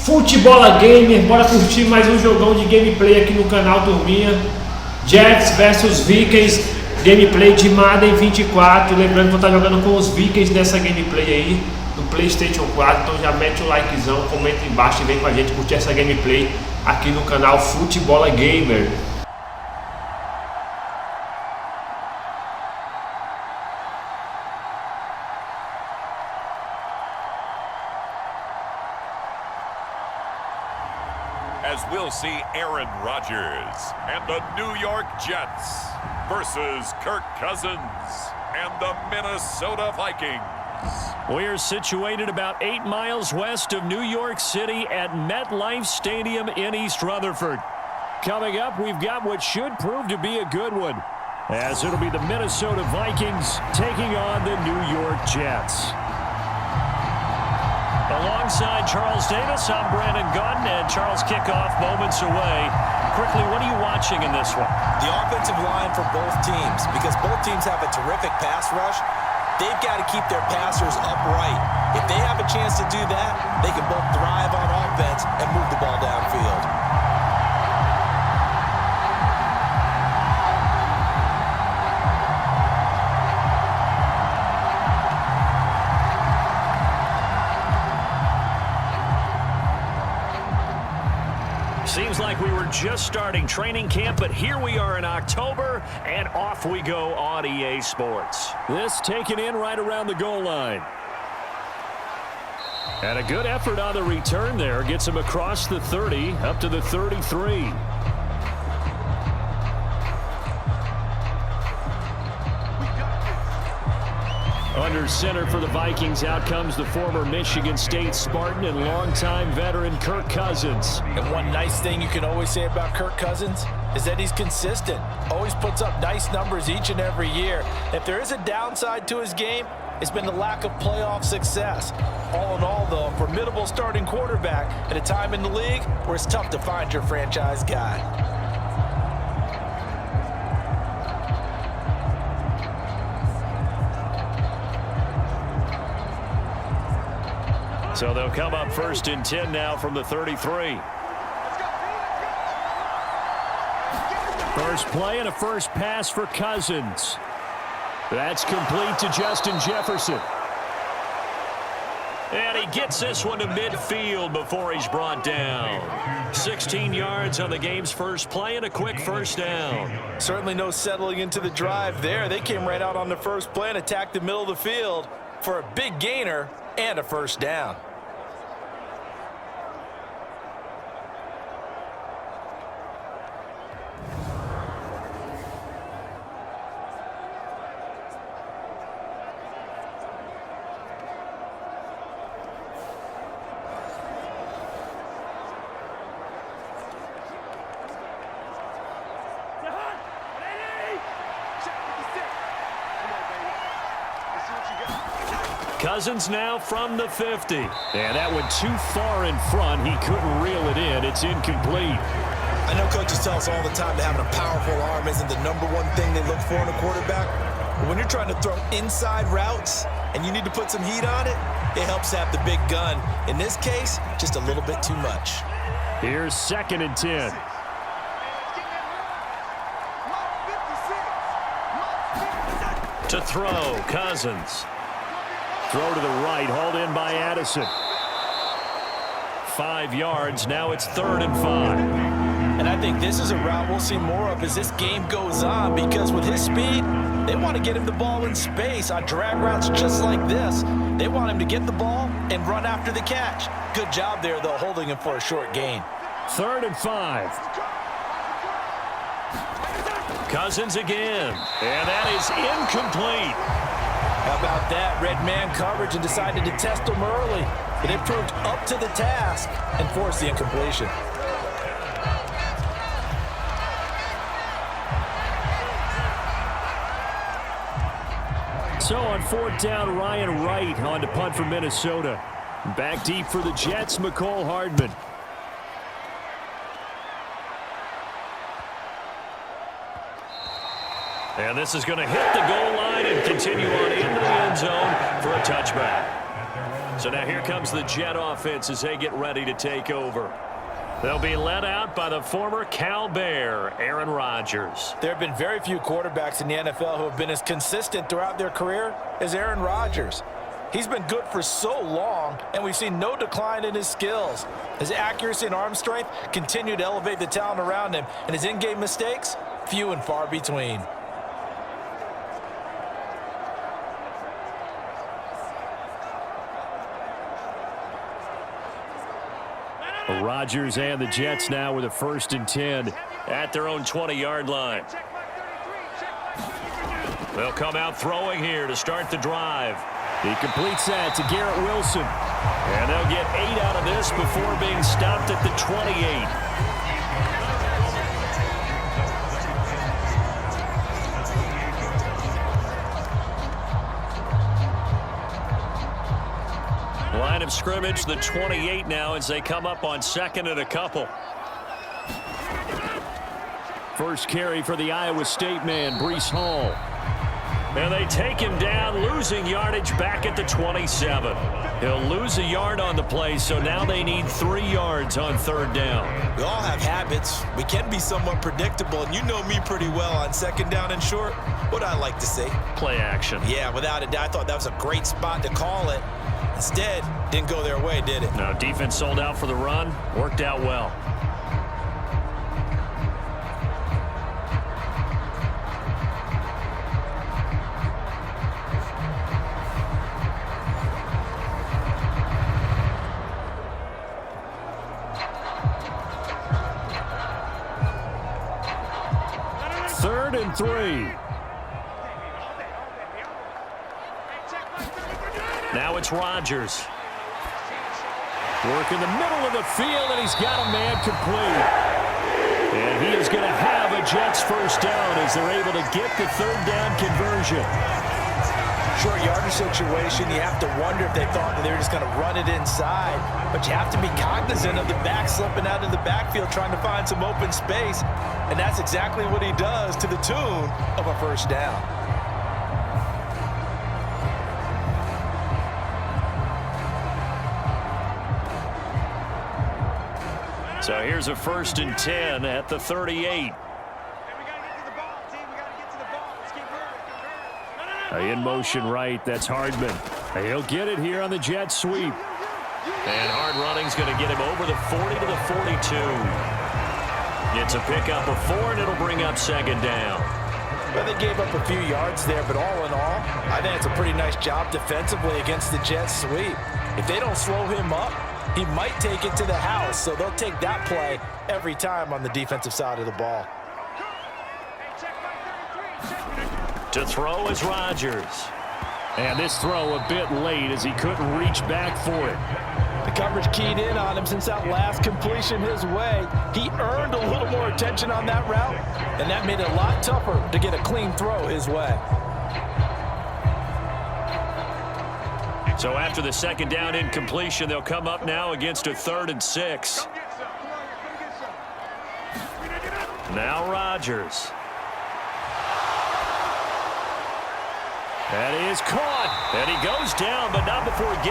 Futebola Gamer, bora curtir mais um jogão de gameplay aqui no canal, turminha. Jets versus Vikings, gameplay de Madden 24. Lembrando que vou estar jogando com os Vikings nessa gameplay aí, no PlayStation 4. Então já mete o likezão, comenta embaixo e vem com a gente curtir essa gameplay aqui no canal Futebola Gamer. As we'll see Aaron Rodgers and the New York Jets versus Kirk Cousins and the Minnesota Vikings. We're situated about 8 miles west of New York City at MetLife Stadium in East Rutherford. Coming up, we've got what should prove to be a good one, as it'll be the Minnesota Vikings taking on the New York Jets. Alongside Charles Davis, I'm Brandon Gunn, and Charles kickoff moments away. Quickly, what are you watching in this one? The offensive line for both teams, because both teams have a terrific pass rush. They've got to keep their passers upright. If they have a chance to do that, they can both thrive on offense and move the ball downfield. Seems like we were just starting training camp, but here we are in October, and off we go on EA Sports. This taken in right around the goal line. And a good effort on the return there. Gets him across the 30, up to the 33. Under center for the Vikings, out comes the former Michigan State Spartan and longtime veteran Kirk Cousins. And one nice thing you can always say about Kirk Cousins is that he's consistent. Always puts up nice numbers each and every year. If there is a downside to his game, it's been the lack of playoff success. All in all, though, a formidable starting quarterback at a time in the league where it's tough to find your franchise guy. So they'll come up first and 10 now from the 33. First play and a first pass for Cousins. That's complete to Justin Jefferson. And he gets this one to midfield before he's brought down. 16 yards on the game's first play and a quick first down. Certainly no settling into the drive there. They came right out on the first play and attacked the middle of the field for a big gainer and a first down. Cousins now from the 50. And that went too far in front. He couldn't reel it in. It's incomplete. I know coaches tell us all the time that having a powerful arm isn't the number one thing they look for in a quarterback. But when you're trying to throw inside routes and you need to put some heat on it, it helps have the big gun. In this case, just a little bit too much. Here's 2nd and 10. To throw, Cousins. Throw to the right, hauled in by Addison. 5 yards, now it's 3rd and 5. And I think this is a route we'll see more of as this game goes on, because with his speed, they want to get him the ball in space on drag routes just like this. They want him to get the ball and run after the catch. Good job there, though, holding him for a short gain. 3rd and 5. Cousins again, and that is incomplete. How about that? Red man coverage and decided to test him early. But it proved up to the task and forced the incompletion. So on 4th down, Ryan Wright on to punt for Minnesota. Back deep for the Jets, McCole Hardman. And this is going to hit the goal line and continue on into the end zone for a touchback. So now here comes the Jet offense as they get ready to take over. They'll be led out by the former Cal Bear, Aaron Rodgers. There have been very few quarterbacks in the NFL who have been as consistent throughout their career as Aaron Rodgers. He's been good for so long, and we've seen no decline in his skills. His accuracy and arm strength continue to elevate the talent around him, and his in-game mistakes, few and far between. Rodgers and the Jets now with a 1st and 10 at their own 20-yard line. They'll come out throwing here to start the drive. He completes that to Garrett Wilson. And they'll get 8 out of this before being stopped at the 28. Line of scrimmage, the 28 now as they come up on 2nd and a couple. First carry for the Iowa State man, Breece Hall. And they take him down, losing yardage back at the 27. He'll lose a yard on the play, so now they need 3 yards on 3rd down. We all have habits. We can be somewhat predictable, and you know me pretty well on 2nd down and short. What I like to say? Play action. Yeah, without a doubt, I thought that was a great spot to call it. Instead, didn't go their way, did it? No, defense sold out for the run. Worked out well. Third and 3. Now it's Rodgers. Work in the middle of the field, and he's got a man complete. And he is going to have a Jets 1st down as they're able to get the 3rd down conversion. Short yardage situation, you have to wonder if they thought that they were just going to run it inside. But you have to be cognizant of the back slipping out of the backfield trying to find some open space. And that's exactly what he does to the tune of a 1st down. So here's a 1st and 10 at the 38. In motion right, that's Hardman. He'll get it here on the jet sweep. And hard running's going to get him over the 40 to the 42. Gets a pickup of 4, and it'll bring up 2nd down. Well, they gave up a few yards there, but all in all, I think it's a pretty nice job defensively against the jet sweep. If they don't slow him up, he might take it to the house, so they'll take that play every time on the defensive side of the ball. To throw is Rodgers. And this throw a bit late as he couldn't reach back for it. The coverage keyed in on him since that last completion his way. He earned a little more attention on that route, and that made it a lot tougher to get a clean throw his way. So after the 2nd down incompletion, they'll come up now against a 3rd and 6. Now Rodgers. That is caught. And he goes down, but not before getting